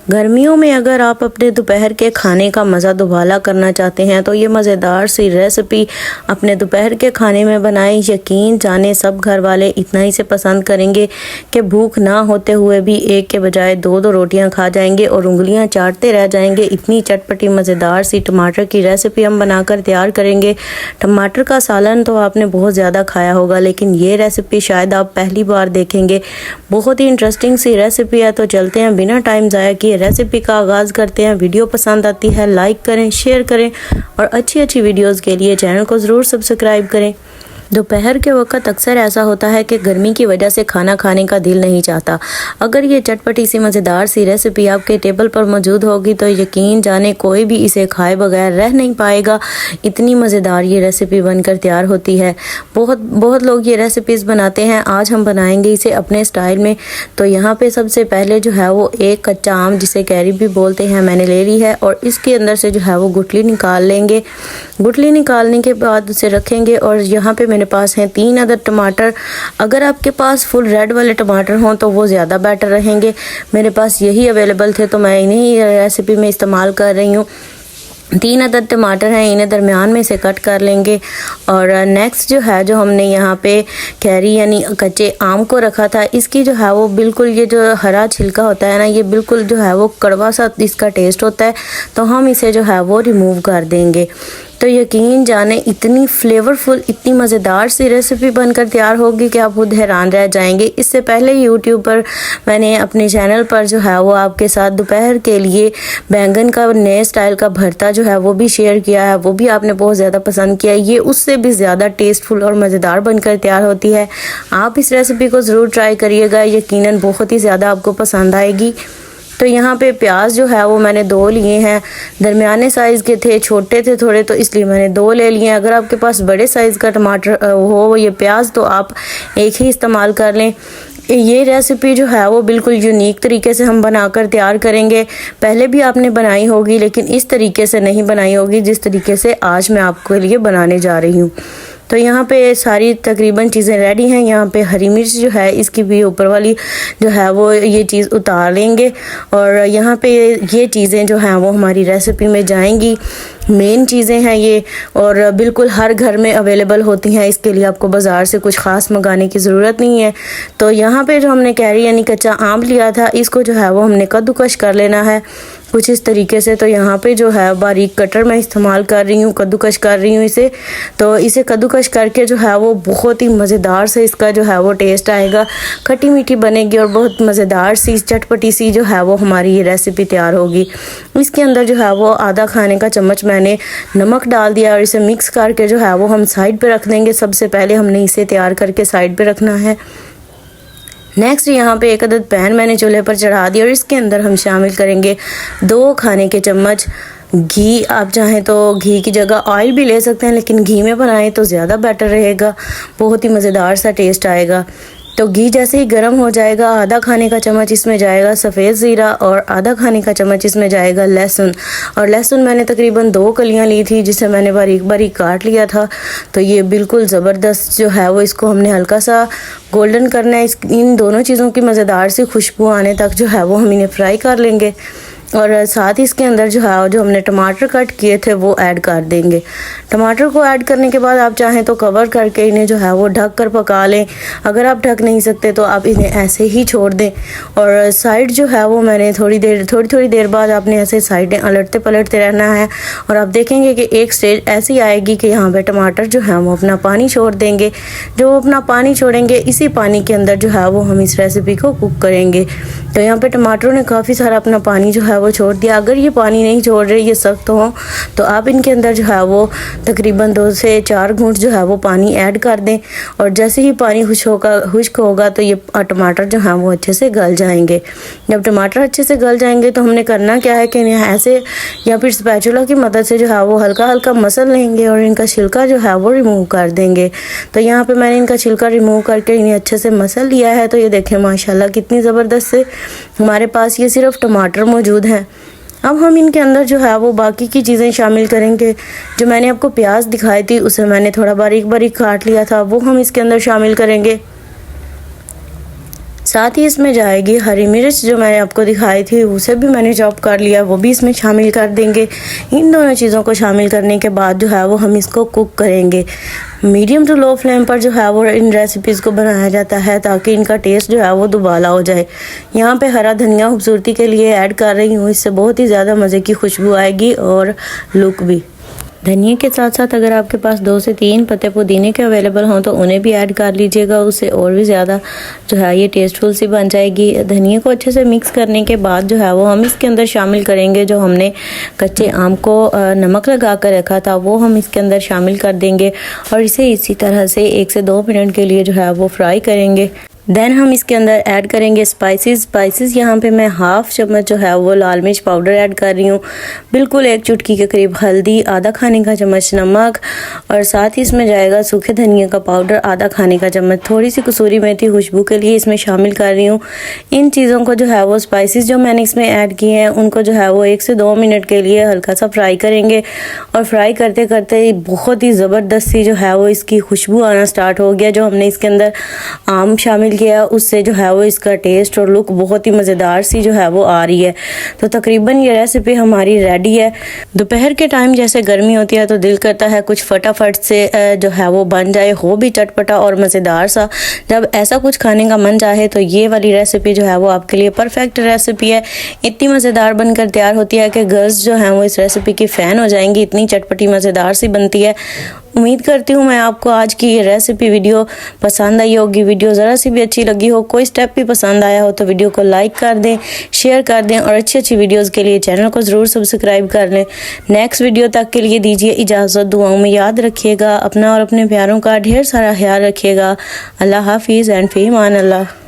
गर्मियों में अगर आप अपने दोपहर के खाने का मज़ा दुबाला करना चाहते हैं तो ये मज़ेदार सी रेसिपी अपने दोपहर के खाने में बनाएं। यकीन जाने सब घर वाले इतना ही से पसंद करेंगे कि भूख ना होते हुए भी एक के बजाय दो दो रोटियां खा जाएंगे और उंगलियां चाटते रह जाएंगे। इतनी चटपटी मज़ेदार सी टमाटर की रेसिपी हम बनाकर तैयार करेंगे। टमाटर का सालन तो आपने बहुत ज़्यादा खाया होगा, लेकिन ये रेसिपी शायद आप पहली बार देखेंगे। बहुत ही इंटरेस्टिंग सी रेसिपी है। तो चलते हैं, बिना टाइम ज़ाया किए रेसिपी का आगाज़ करते हैं। वीडियो पसंद आती है लाइक करें, शेयर करें और अच्छी अच्छी वीडियोस के लिए चैनल को ज़रूर सब्सक्राइब करें। दोपहर के वक्त अक्सर ऐसा होता है कि गर्मी की वजह से खाना खाने का दिल नहीं चाहता। अगर ये चटपटी सी मज़ेदार सी रेसिपी आपके टेबल पर मौजूद होगी तो यकीन जाने कोई भी इसे खाए बगैर रह नहीं पाएगा। इतनी मज़ेदार ये रेसिपी बनकर तैयार होती है। बहुत लोग ये रेसिपीज़ बनाते हैं, आज हम बनाएंगे इसे अपने स्टाइल में। तो यहाँ पे सबसे पहले जो है वो एक कच्चा आम, जिसे कैरी भी बोलते हैं, मैंने ले ली है और इसके अंदर से जो है वो गुठली निकाल लेंगे। गुठली निकालने के बाद उसे रखेंगे और यहाँ पे मेरे पास हैं 3 अदद टमाटर। अगर आपके पास फुल रेड वाले टमाटर हों तो वो ज़्यादा बेटर रहेंगे। मेरे पास यही अवेलेबल थे तो मैं इन्हीं रेसिपी में इस्तेमाल कर रही हूँ। 3 अदद टमाटर हैं, इन्हें दरमियान में से कट कर लेंगे। और नेक्स्ट जो है, जो हमने यहाँ पे कैरी यानी कच्चे आम को रखा था, इसकी जो है वो बिल्कुल ये जो हरा छिलका होता है ना, ये बिल्कुल जो है वो कड़वा सा इसका टेस्ट होता है, तो हम इसे जो है वो रिमूव कर देंगे। तो यकीन जाने इतनी फ्लेवरफुल, इतनी मज़ेदार सी रेसिपी बनकर तैयार होगी कि आप खुद हैरान रह जाएंगे। इससे पहले यूट्यूब पर मैंने अपने चैनल पर जो है वो आपके साथ दोपहर के लिए बैंगन का नए स्टाइल का भरता जो है वो भी शेयर किया है, वो भी आपने बहुत ज़्यादा पसंद किया। ये उससे भी ज़्यादा टेस्टफुल और मज़ेदार बनकर तैयार होती है। आप इस रेसिपी को ज़रूर ट्राई करिएगा, यकीनन बहुत ही ज़्यादा आपको पसंद आएगी। तो यहाँ पे प्याज जो है वो मैंने 2 लिए हैं, दरमियाने साइज़ के थे, छोटे थे थोड़े, तो इसलिए मैंने 2 ले लिए हैं। अगर आपके पास बड़े साइज़ का टमाटर हो ये प्याज, तो आप एक ही इस्तेमाल कर लें। ये रेसिपी जो है वो बिल्कुल यूनिक तरीके से हम बनाकर तैयार करेंगे। पहले भी आपने बनाई होगी, लेकिन इस तरीके से नहीं बनाई होगी जिस तरीके से आज मैं आपके लिए बनाने जा रही हूँ। तो यहाँ पे सारी तकरीबन चीज़ें रेडी हैं। यहाँ पे हरी मिर्च जो है, इसकी भी ऊपर वाली जो है वो ये चीज़ उतार लेंगे और यहाँ पे ये चीज़ें जो हैं वो हमारी रेसिपी में जाएंगी। मेन चीज़ें हैं ये और बिल्कुल हर घर में अवेलेबल होती हैं, इसके लिए आपको बाज़ार से कुछ ख़ास मंगाने की ज़रूरत नहीं है। तो यहाँ पे जो हमने कैरी यानी कच्चा आम लिया था, इसको जो है वो हमने कद्दूकश कर लेना है कुछ इस तरीके से। तो यहाँ पे जो है बारीक कटर मैं इस्तेमाल कर रही हूँ, कद्दूकश कर रही हूँ इसे। तो इसे कद्दूकश करके जो है वो बहुत ही मज़ेदार से इसका जो है वो टेस्ट आएगा, खट्टी मीठी बनेगी और बहुत मज़ेदार सी चटपटी सी जो है वो हमारी ये रेसिपी तैयार होगी। इसके अंदर जो है वो आधा खाने का चम्मच मैंने नमक डाल दिया और इसे मिक्स करके जो है वो हम साइड पे रख देंगे। सबसे पहले हमने इसे तैयार करके साइड पे रखना है। नेक्स्ट यहाँ पे 1 अदद पैन मैंने चूल्हे पर चढ़ा दिया और इसके अंदर हम शामिल करेंगे 2 खाने के चम्मच घी। आप चाहें तो घी की जगह ऑयल भी ले सकते हैं, लेकिन घी में बनाएं तो ज़्यादा बेटर रहेगा, बहुत ही मज़ेदार सा टेस्ट आएगा। तो घी जैसे ही गर्म हो जाएगा, आधा खाने का चम्मच इसमें जाएगा सफ़ेद ज़ीरा और आधा खाने का चम्मच इसमें जाएगा लहसुन। और लहसुन मैंने तकरीबन 2 कलियां ली थी, जिसे मैंने बारीक बारीक काट लिया था। तो ये बिल्कुल ज़बरदस्त जो है वो इसको हमने हल्का सा गोल्डन करना है। इन दोनों चीज़ों की मज़ेदार सी खुशबू आने तक जो है वो हम इन्हें फ्राई कर लेंगे। और साथ ही इसके अंदर जो है जो हमने टमाटर कट किए थे वो ऐड कर देंगे। टमाटर को ऐड करने के बाद आप चाहें तो कवर करके इन्हें जो है वो ढक कर पका लें। अगर आप ढक नहीं सकते तो आप इन्हें ऐसे ही छोड़ दें। और साइड जो है वो मैंने थोड़ी देर बाद आपने ऐसे साइडें अलटते पलटते रहना है और आप देखेंगे कि एक स्टेज ऐसी आएगी कि यहाँ पर टमाटर जो है वो अपना पानी छोड़ देंगे। जो अपना पानी छोड़ेंगे, इसी पानी के अंदर जो है वो हम इस रेसिपी को कुक करेंगे। तो यहाँ पे टमाटरों ने काफ़ी सारा अपना पानी जो है वो छोड़ दिया। अगर ये पानी नहीं छोड़ रहे, ये सख्त हो, तो आप इनके अंदर जो है वो तकरीबन 2 से 4 घूंट जो है वो पानी ऐड कर दें। और जैसे ही पानी खुश्क होगा तो ये टमाटर जो हैं वो अच्छे से गल जाएंगे। जब टमाटर अच्छे से गल जाएंगे तो हमने करना क्या है कि इन्हें ऐसे या फिर स्पैचुला की मदद से जो है वो हल्का हल्का मसल लेंगे और इनका छिलका जो है वो रिमूव कर देंगे। तो यहाँ पे मैंने इनका छिलका रिमूव करके इन्हें अच्छे से मसल लिया है। तो ये देखें माशाल्लाह कितनी ज़बरदस्त से हमारे पास ये सिर्फ टमाटर मौजूद हैं। अब हम इनके अंदर जो है वो बाकी की चीज़ें शामिल करेंगे। जो मैंने आपको प्याज दिखाई थी उसे मैंने थोड़ा बारीक बारीक काट लिया था, वो हम इसके अंदर शामिल करेंगे। साथ ही इसमें जाएगी हरी मिर्च, जो मैंने आपको दिखाई थी उसे भी मैंने चॉप कर लिया, वो भी इसमें शामिल कर देंगे। इन दोनों चीज़ों को शामिल करने के बाद जो है वो हम इसको कुक करेंगे। मीडियम टू लो फ्लेम पर जो है वो इन रेसिपीज़ को बनाया जाता है ताकि इनका टेस्ट जो है वो दुबाला हो जाए। यहाँ पे हरा धनिया खूबसूरती के लिए ऐड कर रही हूँ, इससे बहुत ही ज़्यादा मज़े की खुशबू आएगी और लुक भी। धनिया के साथ साथ अगर आपके पास 2 से 3 पत्ते पुदीने के अवेलेबल हों तो उन्हें भी ऐड कर लीजिएगा, उससे और भी ज़्यादा जो है ये टेस्टफुल सी बन जाएगी। धनिया को अच्छे से मिक्स करने के बाद जो है वो हम इसके अंदर शामिल करेंगे जो हमने कच्चे आम को नमक लगा कर रखा था, वो हम इसके अंदर शामिल कर देंगे और इसे इसी तरह से 1 से 2 मिनट के लिए जो है वो फ्राई करेंगे। देन हम इसके अंदर ऐड करेंगे स्पाइसेस। यहाँ पे मैं हाफ चम्मच जो है वो लाल मिर्च पाउडर ऐड कर रही हूँ, बिल्कुल 1 चुटकी के करीब हल्दी, आधा खाने का चम्मच नमक और साथ ही इसमें जाएगा सूखे धनिया का पाउडर आधा खाने का चम्मच, थोड़ी सी कसूरी मेथी खुशबू के लिए इसमें शामिल कर रही हूँ। इन चीज़ों को जो है वो स्पाइसेस जो मैंने इसमें ऐड किए हैं उनको जो है वो 1 से 2 मिनट के लिए हल्का सा फ्राई करेंगे और फ्राई करते करते बहुत ही ज़बरदस्त सी जो है वो इसकी खुशबू आना स्टार्ट हो गया। जो हमने इसके अंदर आम शामिल किया उससे जो है वो इसका टेस्ट और लुक बहुत ही मज़ेदार सी जो है वो आ रही है। तो तकरीबन ये रेसिपी हमारी रेडी है। दोपहर के टाइम जैसे गर्मी होती है तो दिल करता है कुछ फटाफट से जो है वो बन जाए, हो भी चटपटा और मज़ेदार सा। जब ऐसा कुछ खाने का मन चाहे तो ये वाली रेसिपी जो है वो आपके लिए परफेक्ट रेसिपी है। इतनी मज़ेदार बनकर तैयार होती है कि गर्ल्स जो हैं वो इस रेसिपी की फ़ैन हो जाएंगी, इतनी चटपटी मज़ेदार सी बनती है। उम्मीद करती हूँ मैं आपको आज की ये रेसिपी वीडियो पसंद आई होगी। वीडियो ज़रा सी भी अच्छी लगी हो, कोई स्टेप भी पसंद आया हो तो वीडियो को लाइक कर दें, शेयर कर दें और अच्छी वीडियोस के लिए चैनल को ज़रूर सब्सक्राइब कर लें। नेक्स्ट वीडियो तक के लिए दीजिए इजाज़त। दुआओं में याद रखिएगा, अपना और अपने प्यारों का ढेर सारा ख्याल रखिएगा। अल्लाह हाफिज़ एंड फ़ी अमान अल्लाह।